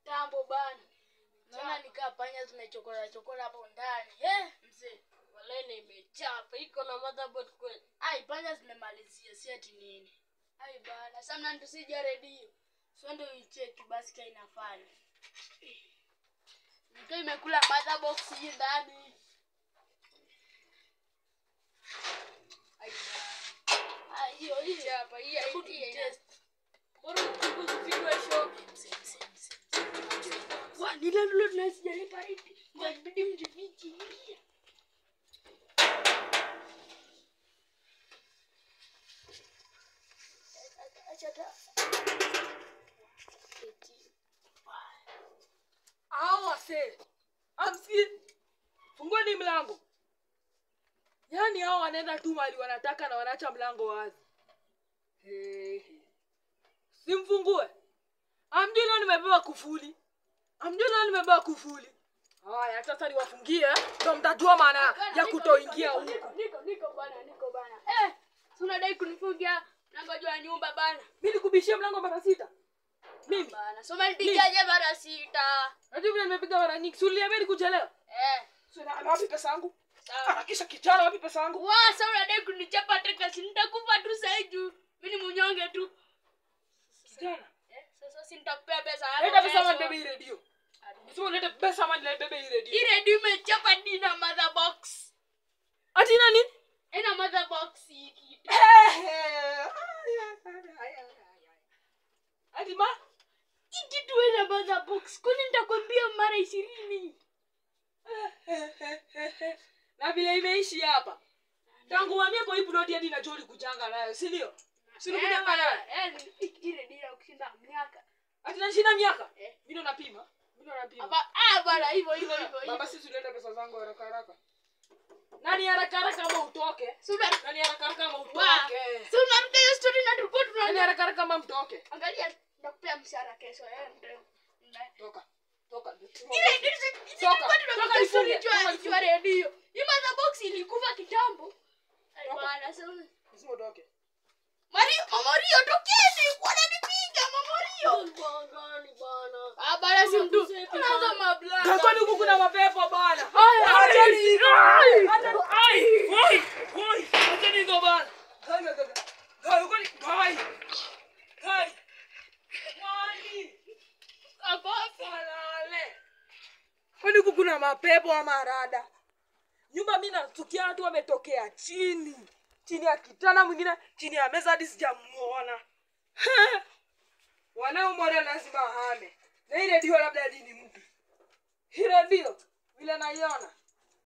Tambo bana. Naona nikaa panya zimechokora hapo ndani. Mzee, wale nimechapa iko na motherboard kweli. Ai panya zimemalizia si ati nini. Ai bana, sana tusije redio. Sio ndio icheki basi kai inafanya. Ndio imekula motherbox hii ndani. Ai bana. Hiyo hapa hii test. Bora tukusifiwe show. Nile nilo tunasijalipa riti. Inabidi mjifiche. Acha wase. Amsi. Fungueni mlango. Yaani hao wanaenda tu mali wanataka na wanaacha mlango wazi. Simfungue. Amjui leo nimebeba kufuli. Haya sasa niwafungie ndio mtajua maana ya kutoingia huko. Niko bana. Si unadai kunifungia mlango wa nyumba bana. Mimi nikubishie mlango mara 6. Mimi bana. Soma nipigaje mara 6? Najua vile nimepiga mara nyingi. Sulia mimi kuchelewa. Sio wapi pesa yangu? Harakisha kichana wapi pesa yangu? Sasa unadai kunichapa teka si nitakufa tu sasa hivi. Mimi ni mnyonge tu. Kijana. Sasa si nitakupea pesa yako. Leta pesa mani bebe hii radio. Sio leta pesa mani bebe hii radio. Hii radio imechapa dina mother box. Ati nani? Ina mother box hii kitu. Ati ma? Hii kitu ina mother box. Kwani nitakwambia mara 20. Na vile imeishi hapa. Tangu wamie kwa hii plot hadi na Joli kujanga nayo, si ndio? Si kujanga nayo. Ile dira kushinda miaka. Ati nashinda miaka? Mimi napima. Bana hivyo. Baba sisi tunaenda pesa zangu haraka. Nani haraka kama utoke? Nani haraka kama utoke? Si unaruka hiyo story na tulikuwa tunaona. Nani haraka kama mtoke? Angalia nakupea mshahara kesho Toka. Toka nifunge. Toka radio. Hii mother box ilikufa kitambo. Bana sasa. Sio toke. Mario tokeni. Wananipiga Mario. Bangani bana. Bana si mtu. Unaanza mablaka. Kwani huku kuna mapepo bana? Acha nizo bana. Kwani huku kuna mapepo ama rada? Nyumba mimi natukia watu wametokea chini ya kitanda, mwingine chini ya meza hadi sijamuona. Wanao mwana lazima hame. Na ile ndio labda dini mtu. Ile ndio vile naiona.